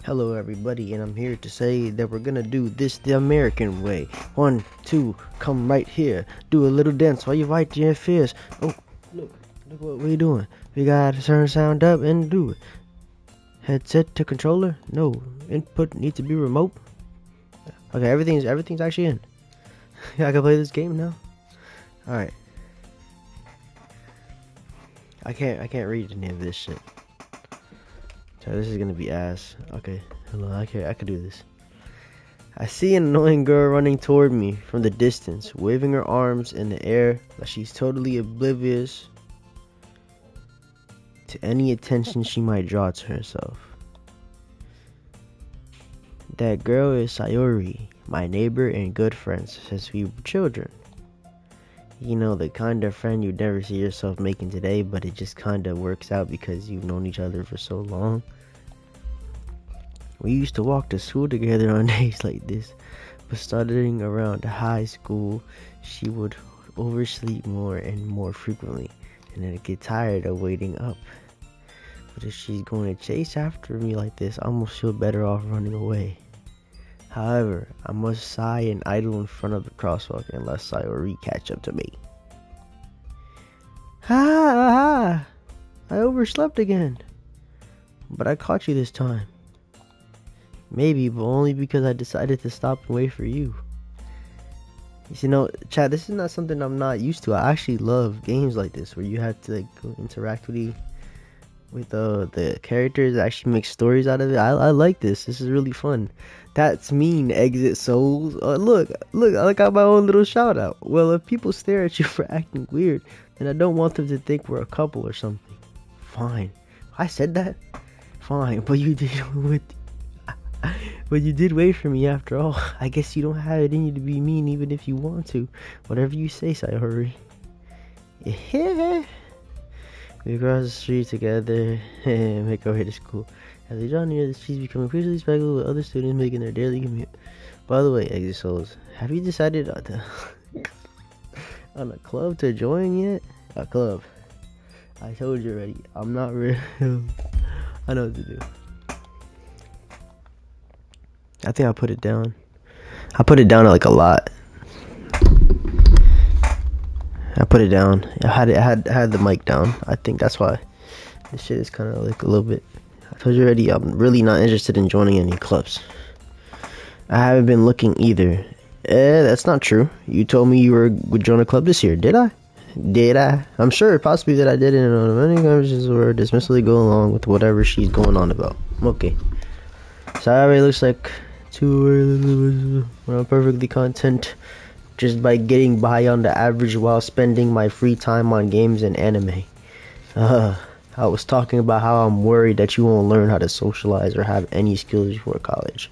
Hello everybody, and I'm here to say that we're gonna do this the American way. 1, 2, come right here. Do a little dance while you fight your fears. Oh, look what we're doing. We gotta turn sound up and do it. Headset to controller? No. Input needs to be remote. Okay, everything's actually in. I can play this game now. Alright. I can't read any of this shit. So this is gonna be ass. Okay, hold on, I can do this. I see an annoying girl running toward me from the distance, waving her arms in the air like she's totally oblivious to any attention she might draw to herself. That girl is Sayori, my neighbor and good friend since we were children. You know, the kind of friend you'd never see yourself making today, but it just kind of works out because you've known each other for so long. We used to walk to school together on days like this, but starting around high school, she would oversleep more and more frequently, and then get tired of waiting up. But if she's going to chase after me like this, I almost feel better off running away. However, I must sigh and idle in front of the crosswalk unless Sayori catch up to me. Ha! I overslept again. But I caught you this time. Maybe, but only because I decided to stop and wait for you. You know, chat, this is not something I'm not used to. I actually love games like this where you have to like go interact with the characters, actually make stories out of it. I like this. This is really fun. That's mean, Exit Souls. Look, I got my own little shout out. Well, if people stare at you for acting weird, then I don't want them to think we're a couple or something. Fine. I said that? Fine, but you did wait for me after all. I guess you don't have it in you to be mean even if you want to. Whatever you say, Sayori. Yeah. We cross the street together and make our way to school. As we draw near, the streets become increasingly speckled with other students making their daily commute. By the way, Exit Souls, have you decided on a club to join yet? A club. I told you already. I'm not real. I know what to do. I think I put it down. I put it down like a lot. I put it down. I had the mic down. I think that's why this shit is kind of like a little bit. I told you already. I'm really not interested in joining any clubs. I haven't been looking either. That's not true. You told me you would join a club this year. Did I? I'm sure possibly that I didn't. Many conversations were dismissively go along with whatever she's going on about. Okay. Sorry, looks like too early. I'm perfectly content just by getting by on the average while spending my free time on games and anime. I was talking about how I'm worried that you won't learn how to socialize or have any skills before college.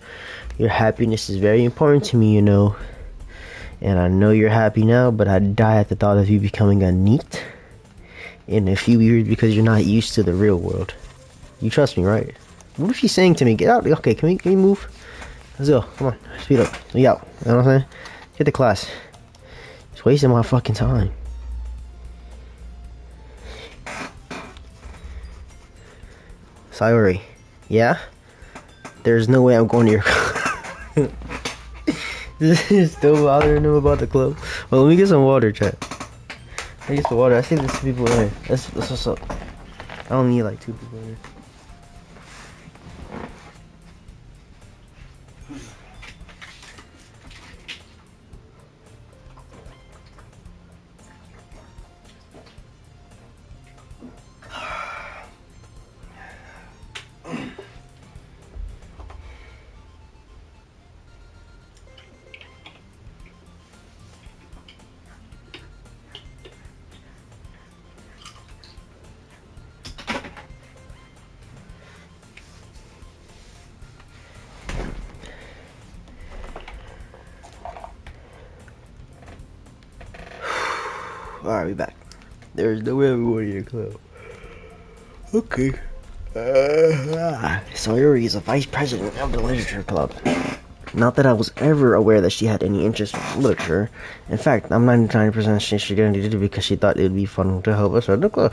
Your happiness is very important to me, you know. And I know you're happy now, but I'd die at the thought of you becoming a NEET in a few years because you're not used to the real world. You trust me, right? What if she's saying to me, get out? Okay, can we move? Let's go. Come on, speed up. We out. You know what I'm saying? Get to class. It's wasting my fucking time. Sayori. Yeah? There's no way I'm going to your This is still bothering him about the club. Well, let me get some water, chat. Let me get some water. I see there's 2 people in here. That's what's up. I don't need like 2 people in here. Alright, we back. There's no way I'm going to your club. Okay. Sayori is a vice president of the literature club. Not that I was ever aware that she had any interest in literature. In fact, I'm 99% sure she didn't do it because she thought it would be fun to help us run the club.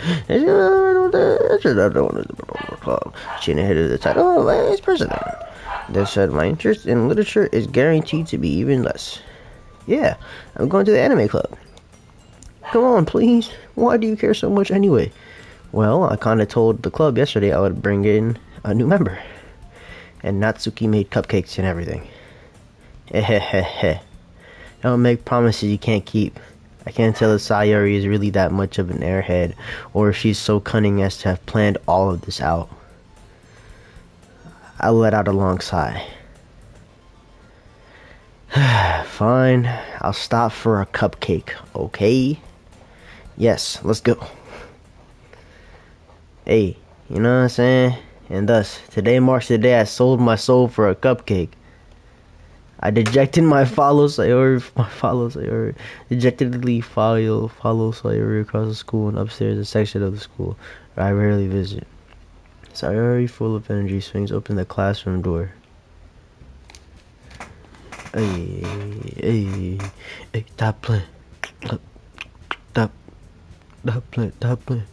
She didn't hit the title of vice president. They said my interest in literature is guaranteed to be even less. Yeah, I'm going to the anime club. Come on, please. Why do you care so much anyway? Well, I kinda told the club yesterday I would bring in a new member. And Natsuki made cupcakes and everything. Hehehehe. Don't make promises you can't keep. I can't tell if Sayori is really that much of an airhead, or if she's so cunning as to have planned all of this out. I let out a long sigh. Fine, I'll stop for a cupcake, okay? Yes, let's go. Hey, you know what I'm saying? And thus, today marks the day I sold my soul for a cupcake. I dejectedly follow Sayori across the school and upstairs a section of the school where I rarely visit. Sayori, full of energy, swings open the classroom door. Hey, stop playing. Stop playing.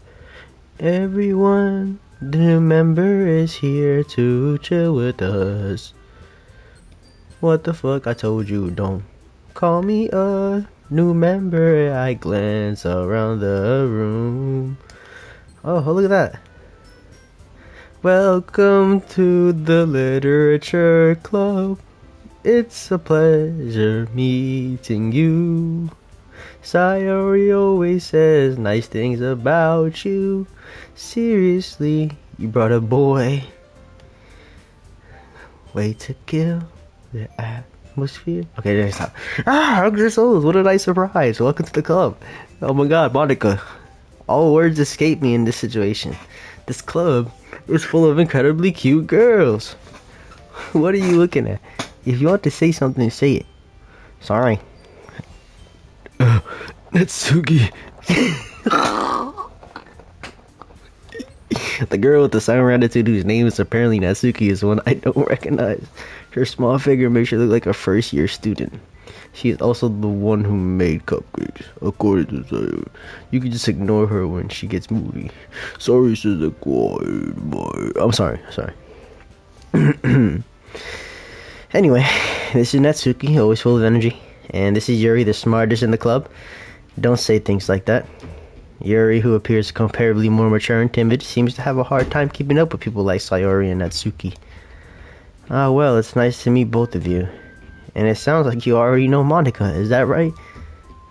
Everyone, the new member is here to chill with us. What the fuck? I told you, don't call me a new member. I glance around the room. Oh, look at that. Welcome to the literature club. It's a pleasure meeting you. Sayori always says nice things about you. Seriously, you brought a boy. Way to kill the atmosphere. Okay, there, stop. 100 souls. What a nice surprise. Welcome to the club. Oh my god, Monica. All words escape me in this situation. This club is full of incredibly cute girls. What are you looking at? If you want to say something, say it. Sorry. Natsuki. The girl with the silent attitude whose name is apparently Natsuki is one I don't recognize. Her small figure makes her look like a first-year student. She is also the one who made cupcakes, according to Sayori. You can just ignore her when she gets moody. Sorry, says the quiet boy. I'm sorry. Anyway, this is Natsuki, always full of energy. And this is Yuri, the smartest in the club. Don't say things like that. Yuri, who appears comparably more mature and timid, seems to have a hard time keeping up with people like Sayori and Natsuki. Ah, well, it's nice to meet both of you. And it sounds like you already know Monica, is that right?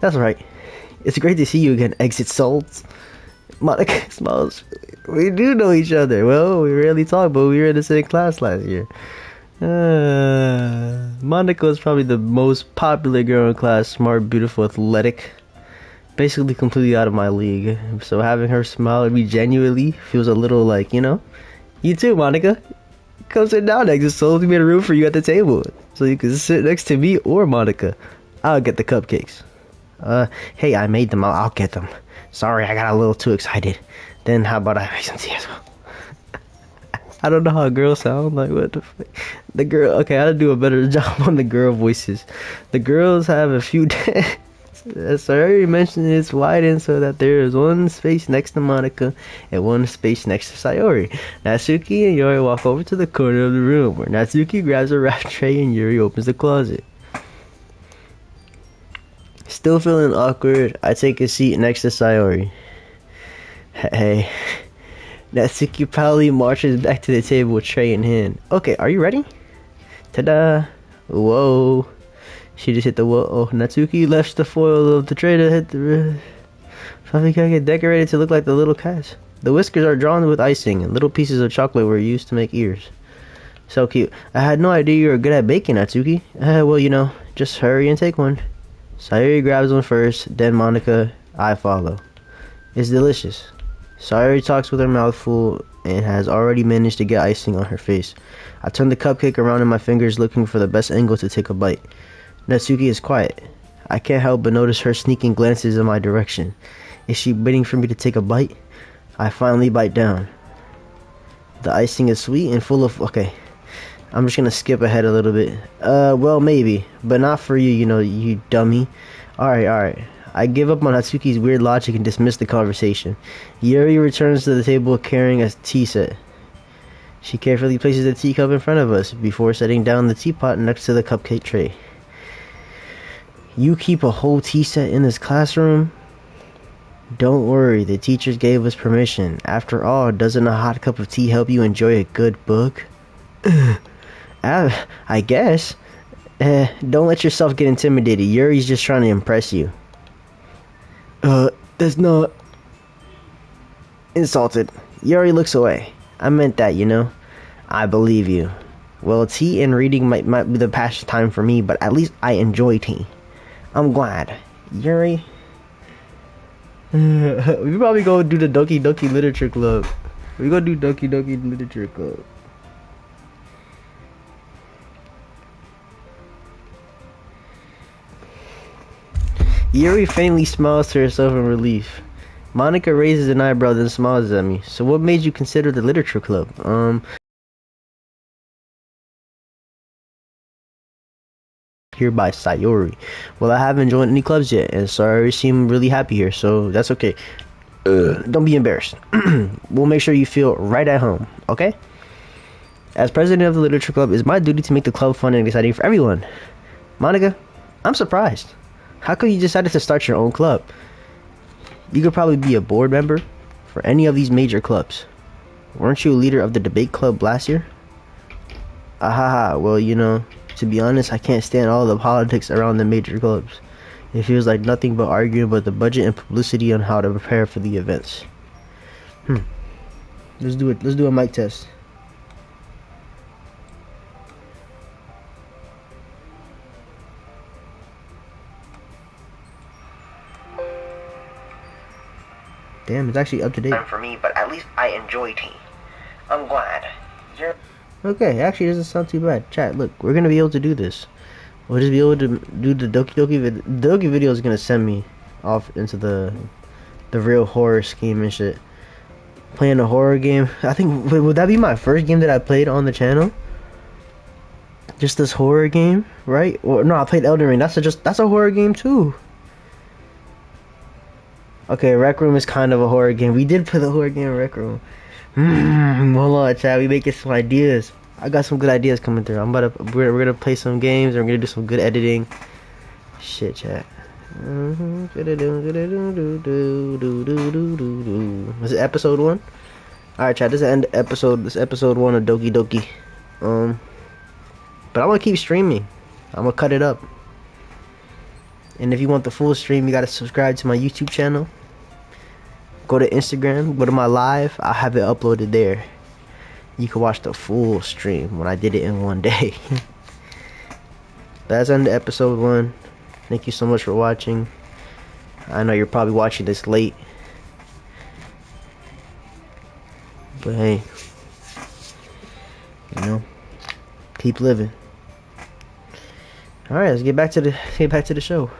That's right. It's great to see you again, Exit Souls. Monica smiles. We do know each other. Well, we rarely talk, but we were in the same class last year. Monica is probably the most popular girl in class, smart, beautiful, athletic. Basically completely out of my league. So having her smile at me genuinely feels a little like, you know. You too, Monica. Come sit down, Exit Souls. We made a room for you at the table, so you can sit next to me or Monica. I'll get the cupcakes. Hey, I made them. I'll get them. Sorry, I got a little too excited. Then how about I make some tea as well? I don't know how girls sound. Like, what the fuck? The girl. Okay, I gotta do a better job on the girl voices. The girls have a few. As I already mentioned, it's widened so that there is one space next to Monica and one space next to Sayori. Natsuki and Yuri walk over to the corner of the room where Natsuki grabs a wrap tray and Yuri opens the closet. Still feeling awkward, I take a seat next to Sayori. Hey. Natsuki proudly marches back to the table with tray in hand. Okay, are you ready? Ta-da! Whoa. She just hit the wall. Oh, Natsuki left the foil of the tray to hit the fluffy cake decorated to look like the little cats. The whiskers are drawn with icing, and little pieces of chocolate were used to make ears. So cute. I had no idea you were good at baking, Natsuki. Well, you know, just hurry and take one. Sayori grabs one first, then Monica. I follow. It's delicious. Sayori talks with her mouth full and has already managed to get icing on her face. I turn the cupcake around in my fingers, looking for the best angle to take a bite. Natsuki is quiet. I can't help but notice her sneaking glances in my direction. Is she waiting for me to take a bite? I finally bite down. The icing is sweet and full of... Okay, I'm just gonna skip ahead a little bit. Well, maybe, but not for you, you know, you dummy. Alright. I give up on Natsuki's weird logic and dismiss the conversation. Yuri returns to the table carrying a tea set. She carefully places the teacup in front of us before setting down the teapot next to the cupcake tray. You keep a whole tea set in this classroom? Don't worry, the teachers gave us permission. After all, doesn't a hot cup of tea help you enjoy a good book? I guess. Don't let yourself get intimidated. Yuri's just trying to impress you. That's not... Insulted. Yuri looks away. I meant that, you know. I believe you. Well, tea and reading might be the pastime for me, but at least I enjoy tea. I'm glad. Yuri... we probably go do the Doki Doki Literature Club. We go do Doki Doki Literature Club. Yuri faintly smiles to herself in relief. Monica raises an eyebrow then smiles at me. So what made you consider the literature club? Here by Sayori. Well, I haven't joined any clubs yet, and Sayori seemed really happy here, so that's okay. Don't be embarrassed. We'll make sure you feel right at home, okay? As president of the literature club, it's my duty to make the club fun and exciting for everyone. Monica, I'm surprised. How come you decided to start your own club? You could probably be a board member for any of these major clubs. Weren't you a leader of the debate club last year? Ahaha, well, you know, to be honest, I can't stand all the politics around the major clubs. It feels like nothing but arguing about the budget and publicity on how to prepare for the events. Let's do it. Let's do a mic test. Damn, it's actually up to date. For me, but at least I enjoy tea. I'm glad. Okay, actually it doesn't sound too bad. Chat, look, we're gonna be able to do this. We'll just be able to do the Doki Doki video. The Doki video is gonna send me off into the real horror scheme and shit. Playing a horror game. I think, would that be my first game that I played on the channel? Just this horror game, right? Or no, I played Elden Ring. That's a horror game too. Okay, Rec Room is kind of a horror game. We did play the horror game Rec Room. Hold on, Chad. We making some ideas. I got some good ideas coming through. We're gonna play some games. And we're gonna do some good editing. Shit, Chad. Was it episode 1? All right, Chad. This is episode 1 of Doki Doki. But I'm gonna keep streaming. I'm gonna cut it up. And if you want the full stream, you gotta subscribe to my YouTube channel. Go to Instagram, go to my live, I'll have it uploaded there. You can watch the full stream when I did it in one day. That's under episode 1. Thank you so much for watching. I know you're probably watching this late. But hey, you know, keep living. Alright, let's get back to the show.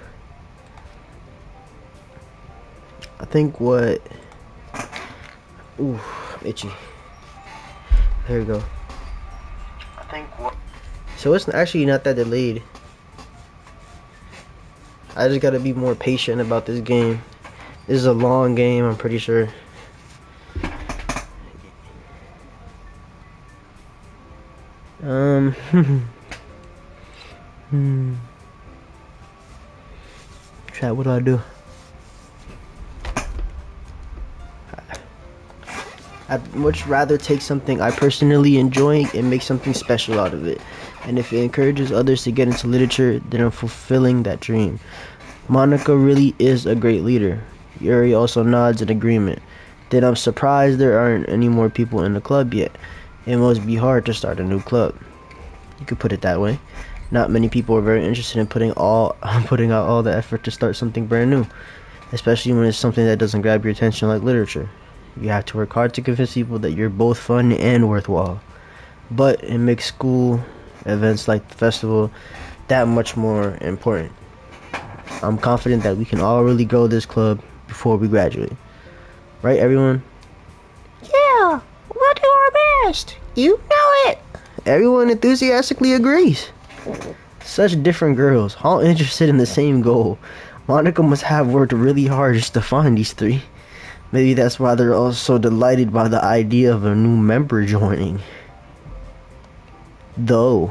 I think what... Ooh, I'm itchy. There we go. I think what... So it's actually not that delayed. I just gotta be more patient about this game. This is a long game, I'm pretty sure. Chat, what do I do? I'd much rather take something I personally enjoy and make something special out of it. And if it encourages others to get into literature, then I'm fulfilling that dream. Monica really is a great leader. Yuri also nods in agreement. Then I'm surprised there aren't any more people in the club yet. It must be hard to start a new club. You could put it that way. Not many people are very interested in putting out all the effort to start something brand new, especially when it's something that doesn't grab your attention like literature. You have to work hard to convince people that you're both fun and worthwhile. But it makes school events like the festival that much more important. I'm confident that we can all really grow this club before we graduate. Right, everyone? Yeah, we'll do our best. You know it. Everyone enthusiastically agrees. Such different girls, all interested in the same goal. Monica must have worked really hard just to find these three. Maybe that's why they're all so delighted by the idea of a new member joining. Though,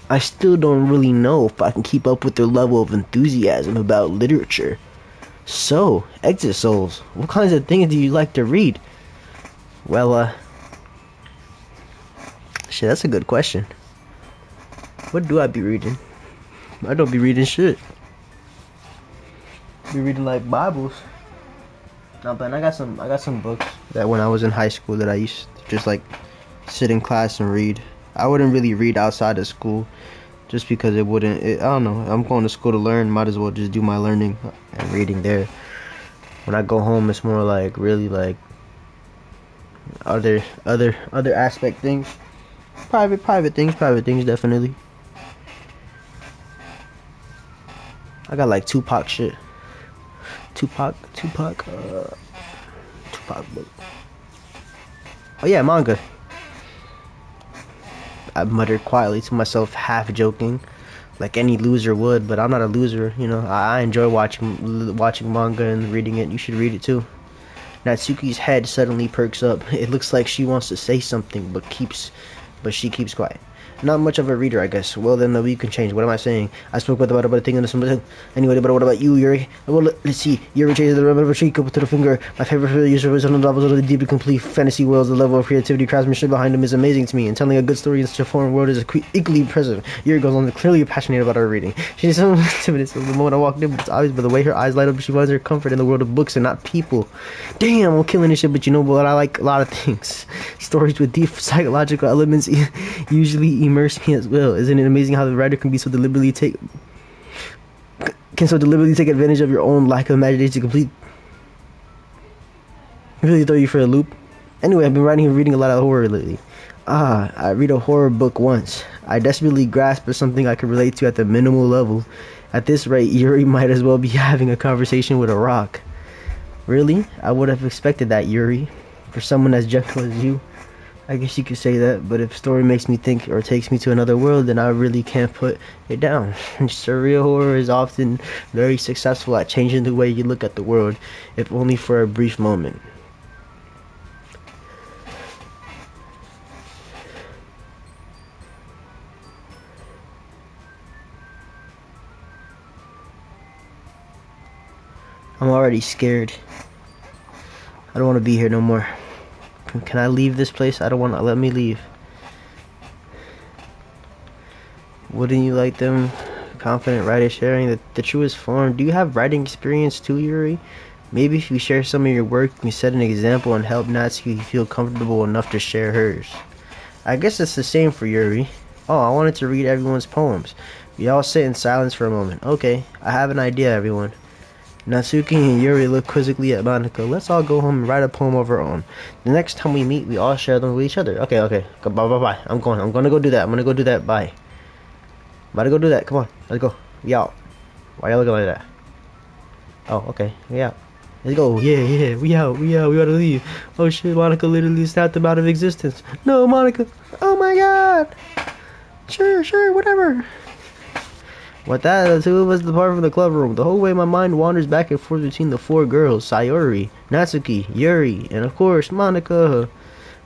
I still don't really know if I can keep up with their level of enthusiasm about literature. So, Exit Souls, what kinds of things do you like to read? Well, shit, that's a good question. What do I be reading? I don't be reading shit. Be reading like Bibles. No, but I got some books that when I was in high school that I used to just like sit in class and read. I wouldn't really read outside of school just because I don't know. I'm going to school to learn, might as well just do my learning and reading there. When I go home, it's more like really like other aspect things. Private things definitely. I got like Tupac shit. Tupac book. Oh yeah, manga. I muttered quietly to myself, half joking, like any loser would. But I'm not a loser, you know. I enjoy watching manga and reading it. You should read it too. Natsuki's head suddenly perks up. It looks like she wants to say something, but she keeps quiet. Not much of a reader, I guess. Well, then maybe you can change. What am I saying? I spoke about a thing and something. Anyway, but what about you, Yuri? Well, let's see. Yuri changes the rubber tree up to the finger. My favorite user was on the levels of the deeply complete fantasy worlds. The level of creativity, craftsmanship behind them is amazing to me, and telling a good story in such a foreign world is equally impressive. Yuri goes on, clearly passionate about her reading. She's so intimidated the moment I walked in, but it's obvious by the way her eyes light up. She finds her comfort in the world of books and not people. Damn, I'm killing this shit, but you know what? I like a lot of things. Stories with deep psychological elements usually immerse me as well. Isn't it amazing how the writer can so deliberately take advantage of your own lack of imagination to complete really throw you for a loop? Anyway, I've been writing and reading a lot of horror lately. I read a horror book once. I desperately grasped for something I could relate to at the minimal level. At this rate, Yuri might as well be having a conversation with a rock. Really? I would have expected that, Yuri. For someone as gentle as you. I guess you could say that, but if story makes me think or takes me to another world, then I really can't put it down. Surreal horror is often very successful at changing the way you look at the world, if only for a brief moment. I'm already scared. I don't want to be here no more. Can I leave this place? I don't want to. Let me leave. Wouldn't you like them? Confident writer sharing the truest form. Do you have writing experience too, Yuri? Maybe if you share some of your work, you can set an example and help Natsuki feel comfortable enough to share hers. I guess it's the same for Yuri. Oh, I wanted to read everyone's poems. We all sit in silence for a moment. Okay, I have an idea, everyone. Natsuki and Yuri look quizzically at Monica. Let's all go home and write a poem of our own. The next time we meet, we all share them with each other. Okay. Bye. I'm gonna go do that. I'm gonna go do that. Bye. I'm about to go do that. Come on. Let's go. We out. Why y'all looking like that? Oh, okay. We out. Let's go. Yeah. We out. We gotta leave. Oh shit, Monica literally snapped them out of existence. No, Monica. Oh my god. Sure, whatever. With that, the two of us depart from the club room. The whole way my mind wanders back and forth between the four girls, Sayori, Natsuki, Yuri, and of course, Monica.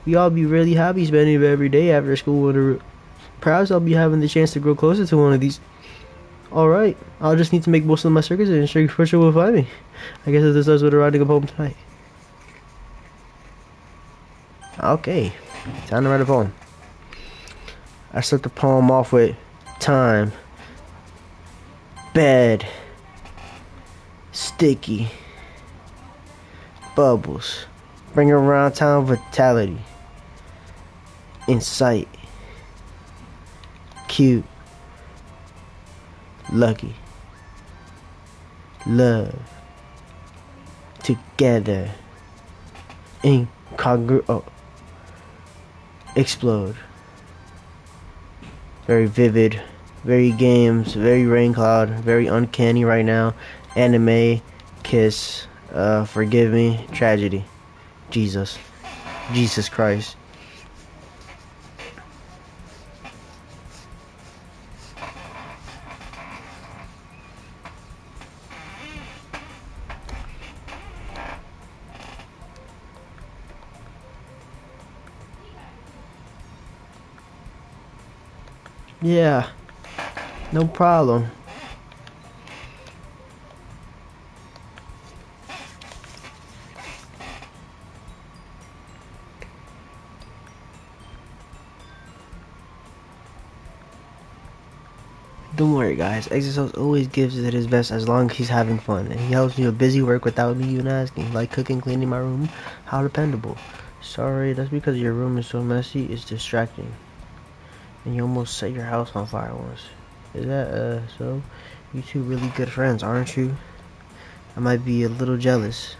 We all be really happy spending every day after school. Perhaps I'll be having the chance to grow closer to one of these. Alright, I'll just need to make most of my circuits and sure for sure will find me. I guess this is what I'm writing a poem tonight. Okay, time to write a poem. I start the poem off with time. Bed, sticky, bubbles, bring around town vitality, insight, cute, lucky, love, together, explode, very vivid. Very games, very rain cloud, very uncanny right now. Anime, kiss, forgive me, tragedy. Jesus Christ. Yeah, no problem. Don't worry, guys. Exosource always gives it his best as long as he's having fun, and he helps me with busy work without me even asking, like cooking, cleaning my room. How dependable. Sorry, that's because your room is so messy, it's distracting. And you almost set your house on fire once. Is that, so? You two really good friends, aren't you? I might be a little jealous.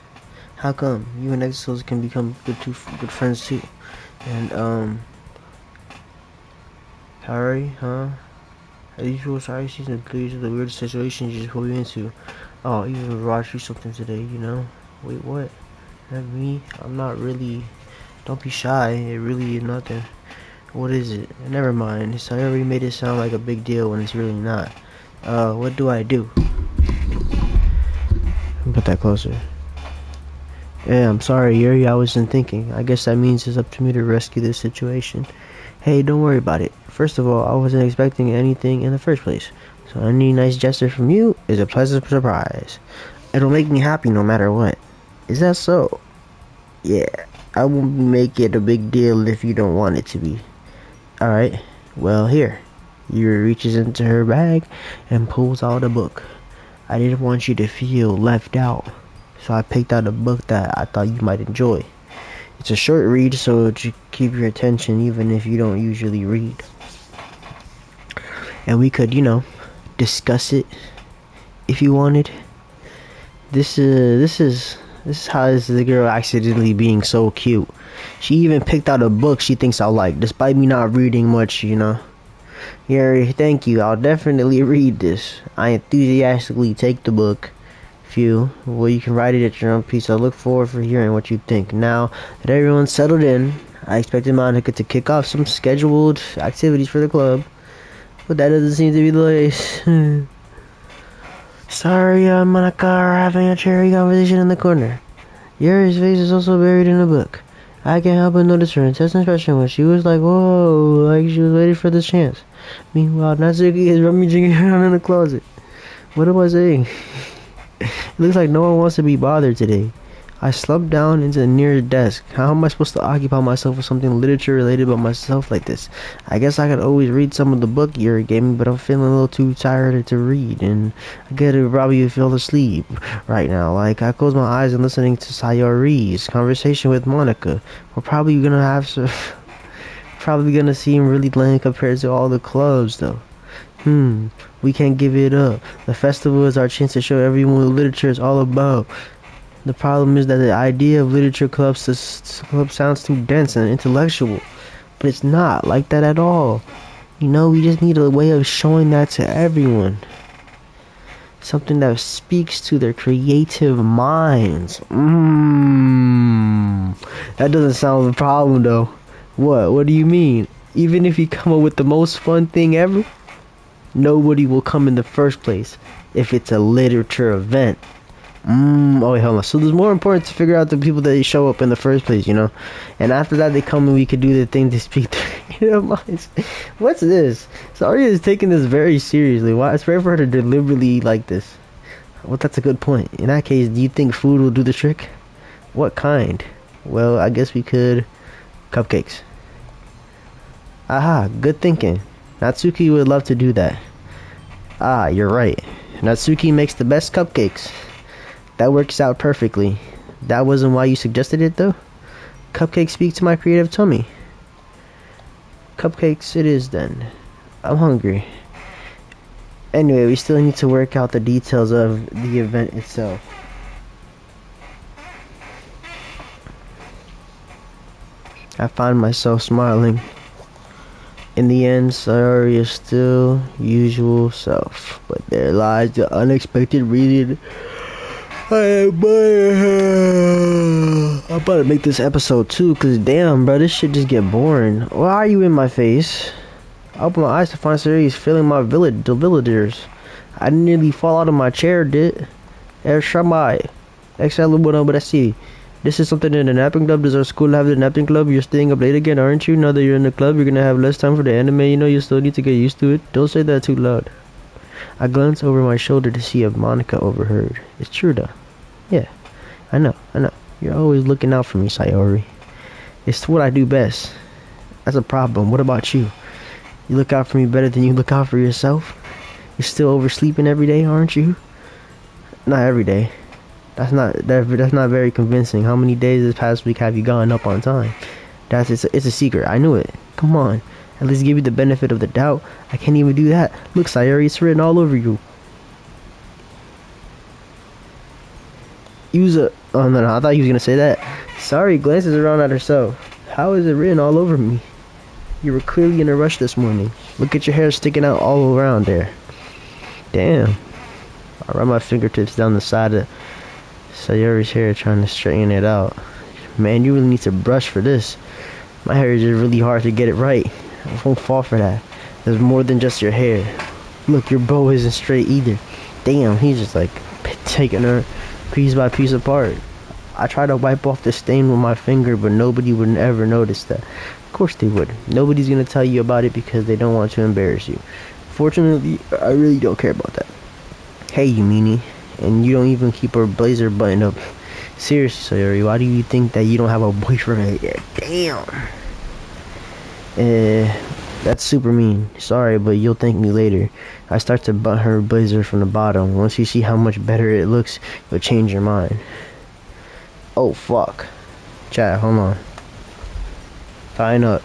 How come? You and Exosource can become good friends too. And, Harry, huh? As usual, sorry, season please the weird situation you just put me into. Oh, even brought you something today, you know? Wait, what? That me? I'm not really. Don't be shy. It really is nothing. What is it? Never mind. So I already made it sound like a big deal when it's really not. What do I do? Put that closer. Yeah, I'm sorry, Yuri. I wasn't thinking. I guess that means it's up to me to rescue this situation. Hey, don't worry about it. First of all, I wasn't expecting anything in the first place. So any nice gesture from you is a pleasant surprise. It'll make me happy no matter what. Is that so? Yeah, I won't make it a big deal if you don't want it to be. Alright, well here. Yuri reaches into her bag and pulls out a book. I didn't want you to feel left out, so I picked out a book that I thought you might enjoy. It's a short read, so it should keep your attention even if you don't usually read. And we could, discuss it if you wanted. This is how this is the girl accidentally being so cute. She even picked out a book she thinks I'll like, despite me not reading much, Yeah, thank you. I'll definitely read this. I enthusiastically take the book. Well, you can write it at your own pace. I look forward for hearing what you think. Now that everyone's settled in, I expected Monica to kick off some scheduled activities for the club, but that doesn't seem to be the case. Sorry, Monica, are having a cherry conversation in the corner. Yuri's face is also buried in the book. I can't help but notice her intense expression when she was like, whoa, like she was waiting for this chance. Meanwhile, Natsuki is rummaging around in the closet. What am I saying? It looks like no one wants to be bothered today. I slumped down into the nearest desk. How am I supposed to occupy myself with something literature related about myself like this? I guess I could always read some of the book Yuri gave me, but I'm feeling a little too tired to read, and I could probably feel asleep right now. Like, I close my eyes and listening to Sayori's conversation with Monica. We're probably gonna have some... probably gonna seem really lame compared to all the clubs, though. We can't give it up. The festival is our chance to show everyone what literature is all about. The problem is that the idea of literature clubs sounds too dense and intellectual. But it's not like that at all. We just need a way of showing that to everyone. Something that speaks to their creative minds. That doesn't sound like a problem though. What do you mean? Even if you come up with the most fun thing ever? Nobody will come in the first place if it's a literature event. Oh wait, hold on. So there's more important to figure out the people that show up in the first place, And after that they come and we could do the thing to speak their minds. What's this? Saria is taking this very seriously. Why? It's rare for her to deliberately like this. Well, that's a good point. In that case, do you think food will do the trick? What kind? Well, I guess we could... Cupcakes. Aha, good thinking. Natsuki would love to do that. Ah, you're right. Natsuki makes the best cupcakes. That works out perfectly. That wasn't why you suggested it, though? Cupcakes speak to my creative tummy. Cupcakes it is, then. I'm hungry. Anyway, we still need to work out the details of the event itself. I find myself smiling. In the end, Sayori is still usual self, but there lies the unexpected reason I admire her. I'm about to make this episode 2, cause damn, bro, this shit just get boring. Why are you in my face? I opened my eyes to find Sayori's filling the villagers. I nearly fall out of my chair, did. Shamai. Excellent, but I see. This is something in the napping club. Does our school have the napping club? You're staying up late again, aren't you? Now that you're in the club, you're gonna have less time for the anime. You know, you still need to get used to it. Don't say that too loud. I glanced over my shoulder to see if Monica overheard. It's true though. Yeah, I know. You're always looking out for me, Sayori. It's what I do best. That's a problem. What about you? You look out for me better than you look out for yourself? You're still oversleeping every day, aren't you? Not every day. That's not very convincing. How many days this past week have you gone up on time? It's a secret. I knew it. Come on. At least give you the benefit of the doubt. I can't even do that. Look, Sayori, it's written all over you. Oh no, I thought you was gonna say that. Sorry, glances around at herself. How is it written all over me? You were clearly in a rush this morning. Look at your hair sticking out all around there. Damn. I run my fingertips down the side of Sayori's hair, trying to straighten it out. Man, you really need to brush for this. My hair is just really hard to get it right. I won't fall for that. There's more than just your hair. Look, your bow isn't straight either. Damn, he's just like taking her piece by piece apart. I tried to wipe off the stain with my finger, but nobody would ever notice that. Of course they would. Nobody's gonna tell you about it because they don't want to embarrass you. Fortunately, I really don't care about that. Hey, you meanie. And you don't even keep her blazer buttoned up. Seriously, Sayori, why do you think that you don't have a boyfriend yet? Damn. That's super mean. Sorry, but you'll thank me later. I start to button her blazer from the bottom. Once you see how much better it looks, you'll change your mind. Oh, fuck. Chat, hold on. Fine up.